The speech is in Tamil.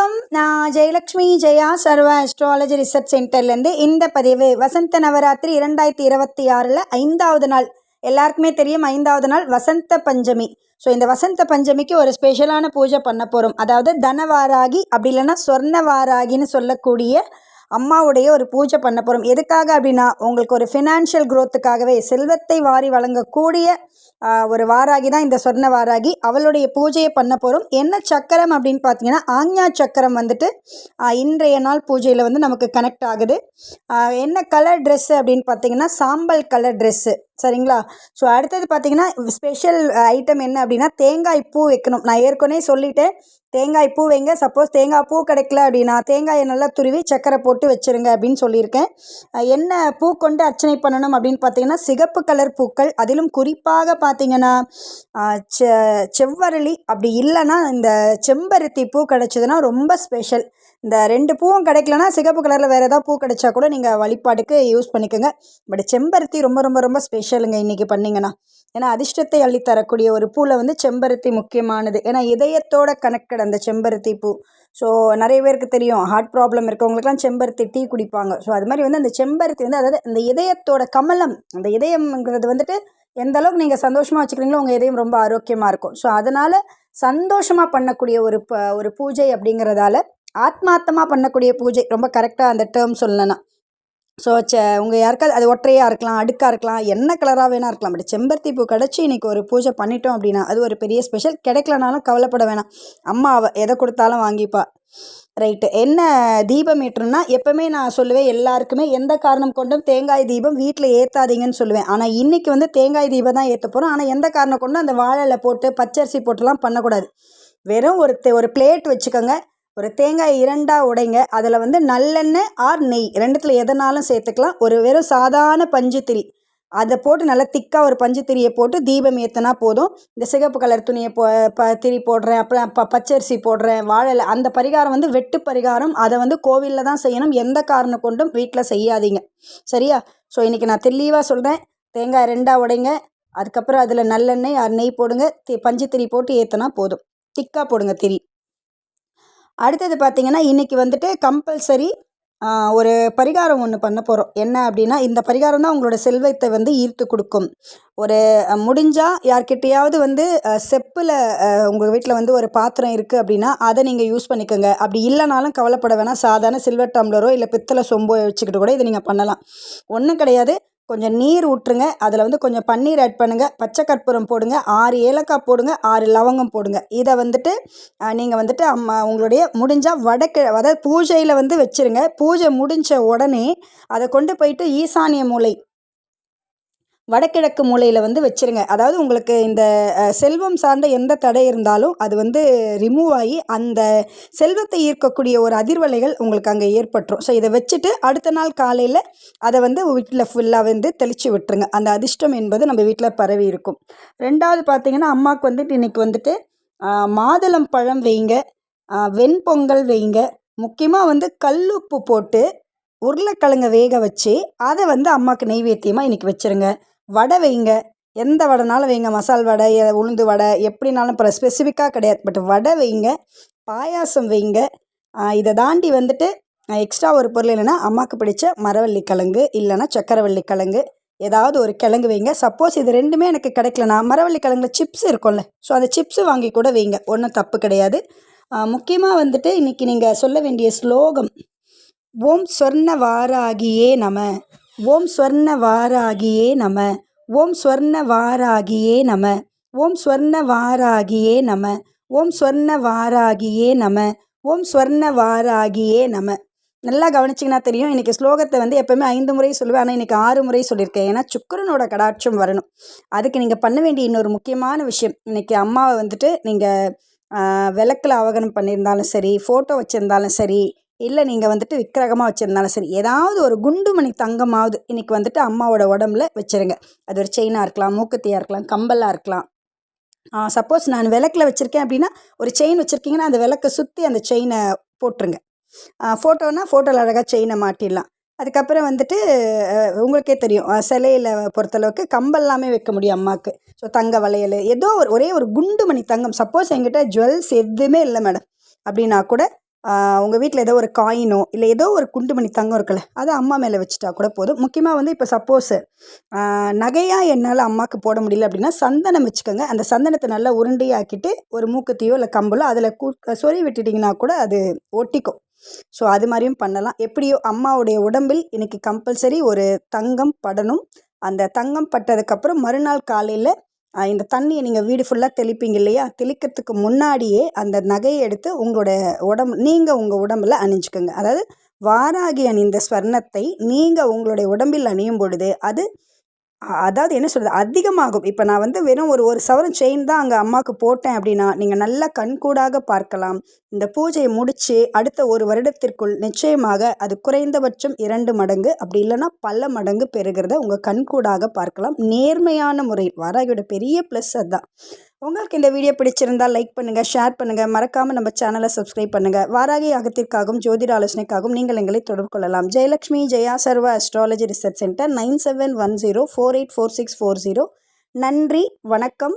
வணக்கம். நான் ஜெயலக்ஷ்மி ஜெயா சர்வ அஸ்ட்ராலஜி ரிசர்ச் சென்டர்லேருந்து இந்த பதிவு வசந்த நவராத்திரி 2026 5வது நாள். எல்லாருக்குமே தெரியும் 5வது நாள் வசந்த பஞ்சமி. ஸோ இந்த வசந்த பஞ்சமிக்கு ஒரு ஸ்பெஷலான பூஜை பண்ண போகிறோம். அதாவது தனவாராகி அப்படி இல்லைன்னா சொர்ணவாராகின்னு சொல்லக்கூடிய அம்மாவுடைய ஒரு பூஜை பண்ண போகிறோம். எதுக்காக அப்படின்னா உங்களுக்கு ஒரு ஃபினான்ஷியல் க்ரோத்துக்காகவே செல்வத்தை வாரி வழங்கக்கூடிய ஒரு வாராகி தான் இந்த சொர்ண வாராகி. அவளுடைய பூஜையை பண்ண போகிறோம். என்ன சக்கரம் அப்படின்னு பார்த்தீங்கன்னா ஆஞ்ஞா சக்கரம் வந்துட்டு இன்றைய நாள் பூஜையில் வந்து நமக்கு கனெக்ட் ஆகுது. என்ன கலர் ட்ரெஸ்ஸு அப்படின்னு பார்த்தீங்கன்னா சாம்பல் கலர் ட்ரெஸ்ஸு, சரிங்களா? ஸோ அடுத்தது பார்த்தீங்கன்னா ஸ்பெஷல் ஐட்டம் என்ன அப்படின்னா தேங்காய் பூ வைக்கணும். நான் ஏற்கனவே சொல்லிட்டேன், தேங்காய் பூ வைங்க. சப்போஸ் தேங்காய் பூ கிடைக்கல அப்படின்னா தேங்காயை நல்லா துருவி சக்கரை போட்டு வச்சுருங்க அப்படின்னு சொல்லியிருக்கேன். என்ன பூ கொண்டு அர்ச்சனை பண்ணணும் அப்படின்னு பார்த்தீங்கன்னா சிகப்பு கலர் பூக்கள், அதிலும் குறிப்பாக பார்த்தீங்கன்னா செவ்வரளி அப்படி இல்லைன்னா இந்த செம்பருத்தி பூ கிடச்சிதுன்னா ரொம்ப ஸ்பெஷல். இந்த ரெண்டு பூவும் கிடைக்கலனா சிகப்பு கலரில் வேறு ஏதாவது பூ கிடைச்சா கூட நீங்கள் வழிபாட்டுக்கு யூஸ் பண்ணிக்கோங்க. பட் செம்பருத்தி ரொம்ப ரொம்ப ரொம்ப ஸ்பெஷலுங்க இன்றைக்கி பண்ணிங்கன்னா. ஏன்னா அதிர்ஷ்டத்தை அள்ளித்தரக்கூடிய ஒரு பூவில் வந்து செம்பருத்தி முக்கியமானது. ஏன்னா இதயத்தோட கனெக்டட் அந்த செம்பருத்தி பூ. ஸோ நிறைய பேருக்கு தெரியும், ஹார்ட் ப்ராப்ளம் இருக்கவங்களுக்குலாம் செம்பருத்தி டீ குடிப்பாங்க. ஸோ அது மாதிரி வந்து அந்த செம்பருத்தி வந்து அதாவது அந்த இதயத்தோட கமலம், அந்த இதயம்ங்கிறது வந்துட்டு எந்த அளவுக்கு நீங்கள் சந்தோஷமாக வச்சுக்கிறீங்களோ உங்கள் இதயம் ரொம்ப ஆரோக்கியமாக இருக்கும். ஸோ அதனால் சந்தோஷமாக பண்ணக்கூடிய ஒரு பூஜை அப்படிங்கிறதால ஆத்மார்த்தமாக பண்ணக்கூடிய பூஜை, ரொம்ப கரெக்டாக அந்த டேர்ம் சொல்லணும்னா. ஸோ உங்கள் யாருக்காவது அது ஒற்றையாக இருக்கலாம், அடுக்காக இருக்கலாம், என்ன கலராக வேணா இருக்கலாம். பட் செம்பருத்தி பூ கிடச்சி இன்றைக்கி ஒரு பூஜை பண்ணிட்டோம் அப்படின்னா அது ஒரு பெரிய ஸ்பெஷல். கிடைக்கலனாலும் கவலைப்பட வேணாம், அம்மா எதை கொடுத்தாலும் வாங்கிப்பா. ரைட்டு. என்ன தீபம் ஏற்றணும்னா எப்போவுமே நான் சொல்லுவேன் எல்லாருக்குமே எந்த காரணம் கொண்டும் தேங்காய் தீபம் வீட்டில் ஏற்றாதீங்கன்னு சொல்லுவேன். ஆனால் இன்றைக்கி வந்து தேங்காய் தீபம் தான் ஏற்ற போகிறோம். ஆனால் எந்த காரணம் கொண்டும் அந்த வாழையில போட்டு பச்சரிசி போட்டுலாம் பண்ணக்கூடாது. வெறும் ஒரு பிளேட் வச்சுக்கோங்க, ஒரு தேங்காய் 2ஆக உடைங்க, அதில் வந்து நல்லெண்ணெய் ஆர் நெய் ரெண்டுத்தில் எதனாலும் சேர்த்துக்கலாம். ஒரு வெறும் சாதாரண பஞ்சுத்திரி அதை போட்டு நல்லா திக்காக ஒரு பஞ்சுத்திரியை போட்டு தீபம் ஏற்றினா போதும். இந்த சிகப்பு கலர் துணியை திரி போடுறேன், அப்புறம் பச்சரிசி போடுறேன், வாழலை, அந்த பரிகாரம் வந்து வெட்டு பரிகாரம். அதை வந்து கோவிலில் தான் செய்யணும், எந்த காரணம் கொண்டும் வீட்டில் செய்யாதீங்க, சரியா? ஸோ இன்றைக்கி நான் தெளிவாக சொல்கிறேன். தேங்காய் 2ஆக உடைங்க, அதுக்கப்புறம் அதில் நல்லெண்ணெய் ஆர் நெய் போடுங்க, பஞ்சுத்திரி போட்டு ஏற்றினா போதும். திக்காக போடுங்க திரி. அடுத்தது பார்த்திங்கன்னா இன்றைக்கி வந்துட்டு கம்பல்சரி ஒரு பரிகாரம் ஒன்று பண்ண போகிறோம். என்ன அப்படின்னா இந்த பரிகாரம் தான் உங்களோட செல்வத்தை வந்து ஈர்த்து கொடுக்கும். ஒரு முடிஞ்சால் யார்கிட்டையாவது வந்து செப்பில் உங்கள் வீட்டில் வந்து ஒரு பாத்திரம் இருக்குது அப்படின்னா அதை நீங்கள் யூஸ் பண்ணிக்கோங்க. அப்படி இல்லைனாலும் கவலைப்பட வேணாம், சாதாரண சில்வர் டம்ளரோ இல்லை பித்தளை சொம்போ வச்சுக்கிட்டு கூட இதை நீங்கள் பண்ணலாம். ஒன்றும் கிடையாது. கொஞ்சம் நீர் ஊற்றுங்க, அதில் வந்து கொஞ்சம் பன்னீர் ஆட் பண்ணுங்கள், பச்சை கற்பூரம் போடுங்க, 6 ஏலக்காய் போடுங்க, 6 லவங்கம் போடுங்க. இதை வந்துட்டு நீங்கள் வந்துட்டு உங்களுடைய முடிஞ்சால் அதாவது பூஜையில் வந்து வச்சுருங்க. பூஜை முடிஞ்ச உடனே அதை கொண்டு போயிட்டு ஈசானிய மூலை வடகிழக்கு மூலையில் வந்து வச்சுருங்க. அதாவது உங்களுக்கு இந்த செல்வம் சார்ந்த எந்த தடை இருந்தாலும் அது வந்து ரிமூவ் ஆகி அந்த செல்வத்தை ஈர்க்கக்கூடிய ஒரு அதிர்வலைகள் உங்களுக்கு அங்கே ஏற்பட்டுரும். ஸோ இதை வச்சுட்டு அடுத்த நாள் காலையில் அதை வந்து வீட்டில் ஃபுல்லாக வந்து தெளித்து விட்டுருங்க. அந்த அதிர்ஷ்டம் என்பது நம்ம வீட்டில் பரவி இருக்கும். 2வது பார்த்திங்கன்னா அம்மாவுக்கு வந்துட்டு இன்றைக்கி வந்துட்டு மாதுளம் பழம் வைங்க, வெண்பொங்கல் வைங்க, முக்கியமாக வந்து கல்லுப்பு போட்டு உருளைக்கிழங்கை வேக வச்சு அதை வந்து அம்மாவுக்கு நெய்வேத்தியமாக இன்றைக்கி வச்சுருங்க. வடை வைங்க, எந்த வடைனாலும் வைங்க, மசால் வடை, உளுந்து வடை, எப்படினாலும் இப்போ ஸ்பெசிஃபிக்காக கிடையாது, பட் வடை வைங்க, பாயாசம் வைங்க. இதை தாண்டி வந்துட்டு எக்ஸ்ட்ரா ஒரு பொருள் இல்லைன்னா அம்மாவுக்கு பிடிச்ச மரவள்ளி கிழங்கு இல்லைன்னா சக்கரவள்ளி கிழங்கு ஏதாவது ஒரு கிழங்கு வைங்க. சப்போஸ் இது ரெண்டுமே எனக்கு கிடைக்கலனா மரவள்ளி கிழங்குல சிப்ஸ் இருக்கும்ல, ஸோ அந்த சிப்ஸு வாங்கி கூட வைங்க, ஒன்றும் தப்பு கிடையாது. முக்கியமாக வந்துட்டு இன்றைக்கி நீங்கள் சொல்ல வேண்டிய ஸ்லோகம் ஓம் ஸ்வர்ண வாராகியே நம, ஓம் ஸ்வர்ண வாராகியே நம, ஓம் ஸ்வர்ண வாராகியே நம, ஓம் ஸ்வர்ண வாராகியே நம, ஓம் ஸ்வர்ண வாராகியே நம, ஓம் ஸ்வர்ண வாராகியே நம. நல்லா கவனிச்சிங்கன்னா தெரியும். இன்றைக்கி ஸ்லோகத்தை வந்து எப்போவுமே 5 முறை சொல்லுவேன், ஆனால் இன்றைக்கி 6 முறை சொல்லியிருக்கேன். ஏன்னா சுக்கிரனோட கடாட்சம் வரணும். அதுக்கு நீங்கள் பண்ண வேண்டிய இன்னொரு முக்கியமான விஷயம், இன்றைக்கி அம்மாவை வந்துட்டு நீங்கள் விளக்கில் ஆவகனம் பண்ணியிருந்தாலும் சரி, ஃபோட்டோ வச்சுருந்தாலும் சரி, இல்லை நீங்கள் வந்துட்டு விக்கிரகமாக வச்சுருந்தாலும் சரி, ஏதாவது ஒரு குண்டுமணி தங்கமாவது இன்றைக்கி வந்துட்டு அம்மாவோட உடம்புல வச்சுருங்க. அது ஒரு செயினாக இருக்கலாம், மூக்குத்தியாக இருக்கலாம், கம்பலாக இருக்கலாம். சப்போஸ் நான் விளக்கில் வச்சுருக்கேன் அப்படின்னா ஒரு செயின் வச்சுருக்கீங்கன்னா அந்த விளக்கை சுற்றி அந்த செயினை போட்டுருங்க. ஃபோட்டோனா ஃபோட்டோவில் அழகாக செயினை மாட்டிடலாம். அதுக்கப்புறம் வந்துட்டு உங்களுக்கே தெரியும் சிலையில் பொறுத்தளவுக்கு கம்பல்லாமே வைக்க முடியும் அம்மாவுக்கு. ஸோ தங்க வளையல் ஏதோ ஒரே ஒரு குண்டுமணி தங்கம், சப்போஸ் என்கிட்ட ஜுவல்ஸ் எதுவுமே இல்லை மேடம் அப்படின்னா கூட உங்கள் வீட்டில் ஏதோ ஒரு காயினோ இல்லை ஏதோ ஒரு குண்டுமணி தங்கம் இருக்குல்ல, அதை அம்மா மேலே வச்சுட்டா கூட போதும். முக்கியமாக வந்து இப்போ சப்போஸ் நகையாக என்னால் அம்மாவுக்கு போட முடியல அப்படின்னா சந்தனம் வச்சுக்கோங்க. அந்த சந்தனத்தை நல்லா உருண்டையாக்கிட்டு ஒரு மூக்குத்தியோ இல்லை கம்பலோ அதில் சொறி விட்டுட்டிங்கன்னா கூட அது ஒட்டிக்கும். ஸோ அது மாதிரியும் பண்ணலாம். எப்படியோ அம்மாவுடைய உடம்பில் இன்றைக்கி கம்பல்சரி ஒரு தங்கம் படணும். அந்த தங்கம் பட்டதுக்கப்புறம் மறுநாள் காலையில் இந்த தண்ணியை நீங்கள் வீடு ஃபுல்லாக தெளிப்பீங்க இல்லையா, தெளிக்கிறதுக்கு முன்னாடியே அந்த நகையை எடுத்து நீங்கள் உங்கள் உடம்பில் அணிஞ்சுக்கோங்க. அதாவது வாராகி அணிந்த ஸ்வர்ணத்தை நீங்கள் உங்களுடைய உடம்பில் அணியும் பொழுது அது அதாவது என்ன சொல்கிறது, அதிகமாகும். இப்போ நான் வந்து வெறும் ஒரு சவரன் செயின் தான் அங்கே அம்மாவுக்கு போட்டேன் அப்படின்னா நீங்கள் நல்லா கண்கூடாக பார்க்கலாம். இந்த பூஜையை முடித்து அடுத்த 1 வருடத்திற்குள் நிச்சயமாக அது குறைந்தபட்சம் 2 மடங்கு, அப்படி இல்லைன்னா பல மடங்கு பெறுகிறத உங்கள் கண்கூடாக பார்க்கலாம். நேர்மையான முறை வாராகியோட பெரிய ப்ளஸ் அதுதான். உங்களுக்கு இந்த வீடியோ பிடிச்சிருந்தால் லைக் பண்ணுங்கள், ஷேர் பண்ணுங்கள், மறக்காமல் நம்ம சேனலை சப்ஸ்கிரைப் பண்ணுங்கள். வாராகி யாகத்திற்காகவும் ஜோதிட ஆலோசனைக்காகவும் நீங்கள் எங்களை தொடர்பு கொள்ளலாம். ஜெயலக்ஷ்மி ஜெயா சர்வ அஸ்ட்ராலஜி ரிசர்ச் சென்டர் 9710484640. நன்றி, வணக்கம்.